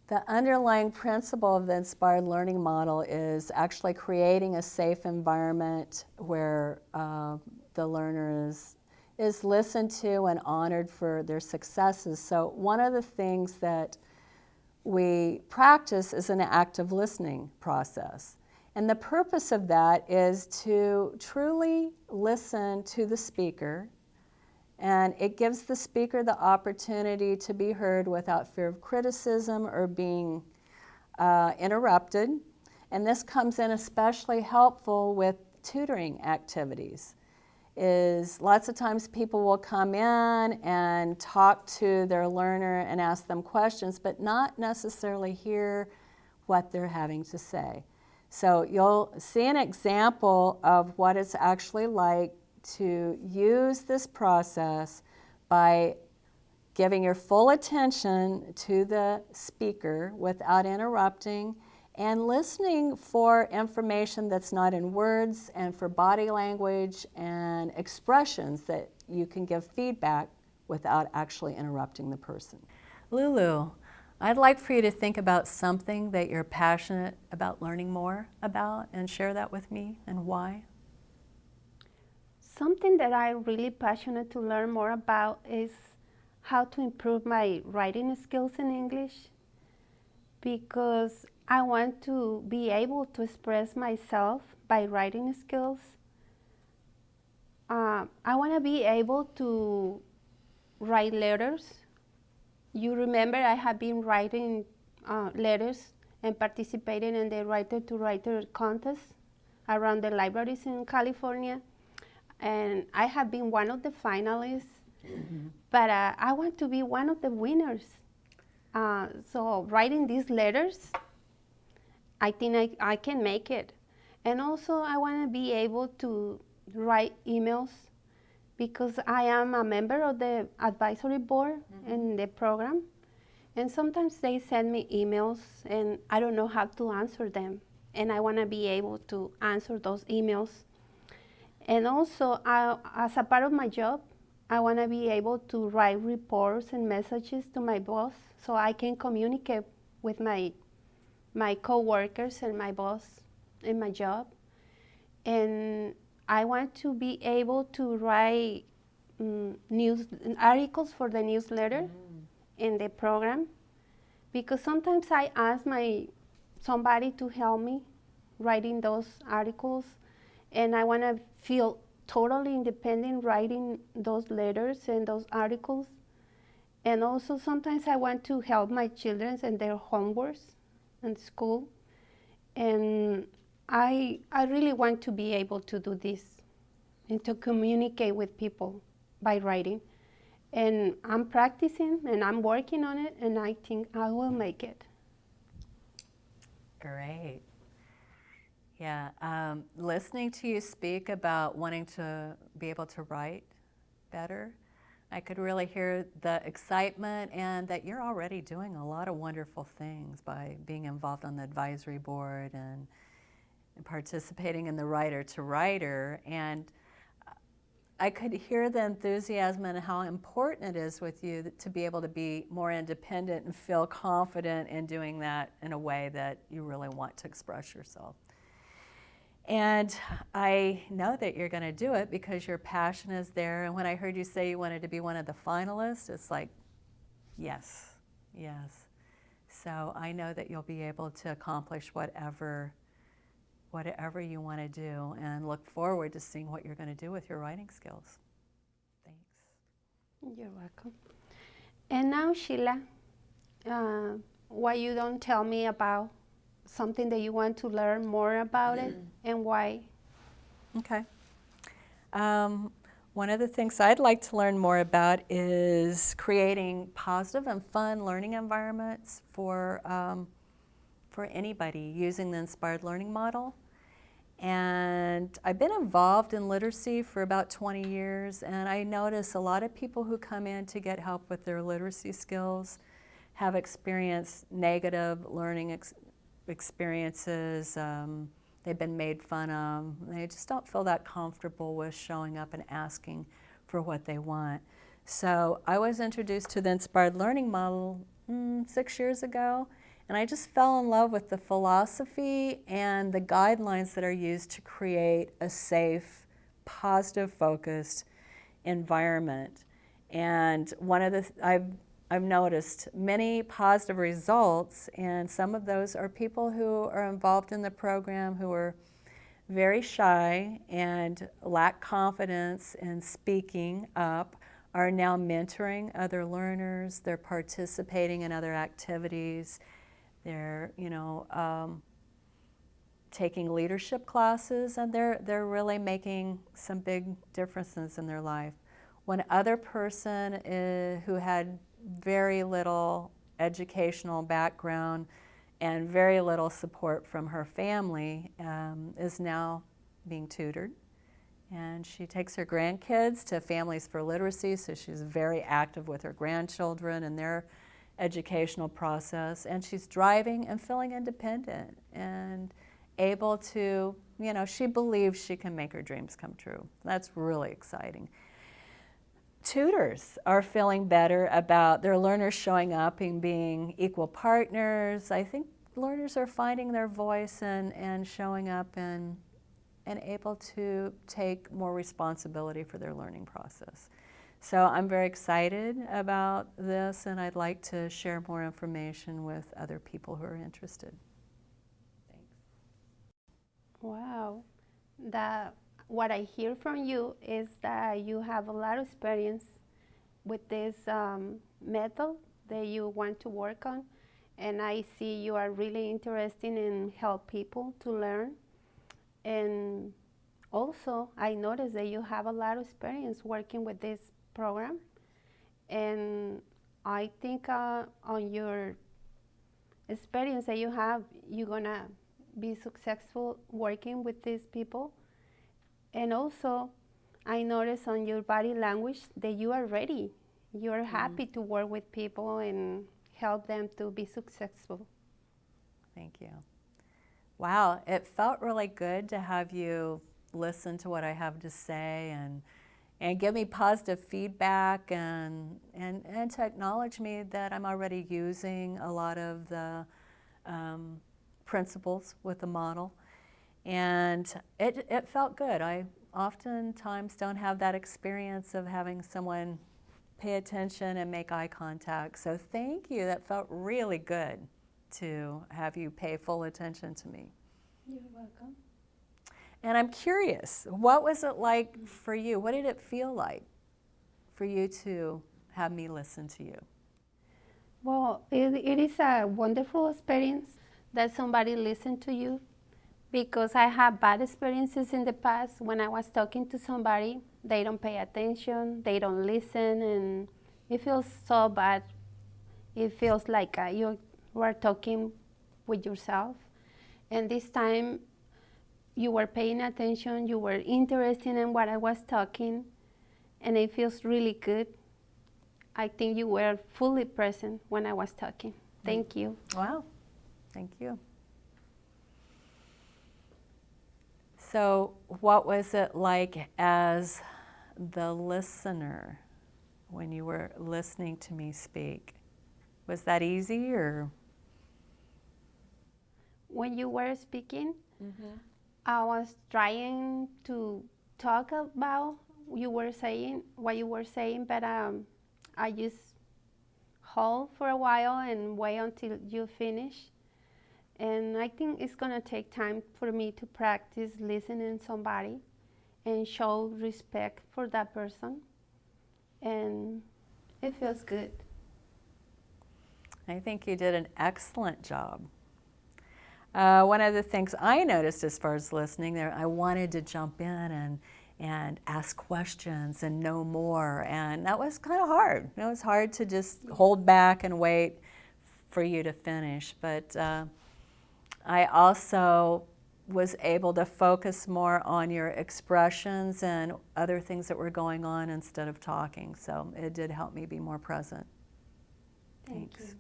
The underlying principle of the inspired learning model is actually creating a safe environment where the learner is listened to and honored for their successes. So one of the things that we practice is an active listening process. And the purpose of that is to truly listen to the speaker, and it gives the speaker the opportunity to be heard without fear of criticism or being interrupted. And this comes in especially helpful with tutoring activities. Is lots of times people will come in and talk to their learner and ask them questions, but not necessarily hear what they're having to say. So you'll see an example of what it's actually like to use this process by giving your full attention to the speaker without interrupting and listening for information that's not in words and for body language and expressions that you can give feedback without actually interrupting the person. Lulu, I'd like for you to think about something that you're passionate about learning more about and share that with me and why. Something that I'm really passionate to learn more about is how to improve my writing skills in English, because I want to be able to express myself by writing skills. I want to be able to write letters. You remember I have been writing letters and participating in the Writer to Writer contest around the libraries in California. And I have been one of the finalists, but I want to be one of the winners. So writing these letters, I think I can make it. And also I want to be able to write emails, because I am a member of the advisory board in the program. And sometimes they send me emails and I don't know how to answer them. And I want to be able to answer those emails. And also, as a part of my job, I want to be able to write reports and messages to my boss so I can communicate with my coworkers and my boss in my job. And I want to be able to write news articles for the newsletter in the program, because sometimes I ask somebody to help me writing those articles, and I want to feel totally independent writing those letters and those articles. And also sometimes I want to help my children and their homeworks in school. And I really want to be able to do this and to communicate with people by writing. And I'm practicing and I'm working on it, and I think I will make it. Great. Yeah, listening to you speak about wanting to be able to write better, I could really hear the excitement and that you're already doing a lot of wonderful things by being involved on the advisory board and participating in the Writer to Writer. And I could hear the enthusiasm and how important it is with you to be able to be more independent and feel confident in doing that in a way that you really want to express yourself. And I know that you're going to do it because your passion is there. And when I heard you say you wanted to be one of the finalists, it's like, yes, yes. So I know that you'll be able to accomplish whatever you want to do, and look forward to seeing what you're going to do with your writing skills. Thanks. You're welcome. And now, Sheila, why you don't tell me about something that you want to learn more about it and why? Okay. One of the things I'd like to learn more about is creating positive and fun learning environments for anybody using the inspired learning model. And I've been involved in literacy for about 20 years, and I notice a lot of people who come in to get help with their literacy skills have experienced negative learning experiences. They've been made fun of. They just don't feel that comfortable with showing up and asking for what they want. So I was introduced to the inspired learning model 6 years ago, And I just fell in love with the philosophy and the guidelines that are used to create a safe, positive, focused environment. And one of the I've noticed many positive results, and some of those are people who are involved in the program who are very shy and lack confidence in speaking up, are now mentoring other learners. They're participating in other activities. They're, taking leadership classes, and they're really making some big differences in their life. One other person who had very little educational background and very little support from her family is now being tutored. And she takes her grandkids to Families for Literacy, so she's very active with her grandchildren and their educational process. And she's driving and feeling independent and able to, she believes she can make her dreams come true. That's really exciting. Tutors are feeling better about their learners showing up and being equal partners. I think learners are finding their voice and showing up and able to take more responsibility for their learning process. So I'm very excited about this, and I'd like to share more information with other people who are interested. Thanks. Wow. What I hear from you is that you have a lot of experience with this method that you want to work on, and I see you are really interested in help people to learn. And also, I noticed that you have a lot of experience working with this program, and I think on your experience that you have, you're gonna be successful working with these people. And also, I notice on your body language that you are ready. You're happy to work with people and help them to be successful. Thank you. Wow, it felt really good to have you listen to what I have to say and give me positive feedback and to acknowledge me that I'm already using a lot of the principles with the model. And it felt good. I oftentimes don't have that experience of having someone pay attention and make eye contact. So thank you. That felt really good to have you pay full attention to me. You're welcome. And I'm curious, what was it like for you? What did it feel like for you to have me listen to you? Well, it is a wonderful experience that somebody listened to you, because I have bad experiences in the past when I was talking to somebody. They don't pay attention, they don't listen, and it feels so bad. It feels like you were talking with yourself. And this time, you were paying attention, you were interested in what I was talking, and it feels really good. I think you were fully present when I was talking. Thank you. Wow, thank you. So what was it like as the listener when you were listening to me speak? Was that easy, or? When you were speaking, I was trying to talk about what you were saying, but I just hold for a while and wait until you finish. And I think it's gonna take time for me to practice listening to somebody and show respect for that person. And it feels good. I think you did an excellent job. One of the things I noticed as far as listening there, I wanted to jump in and ask questions and know more, and that was kind of hard. It was hard to just hold back and wait for you to finish, but I also was able to focus more on your expressions and other things that were going on instead of talking, so it did help me be more present. Thank Thanks. you.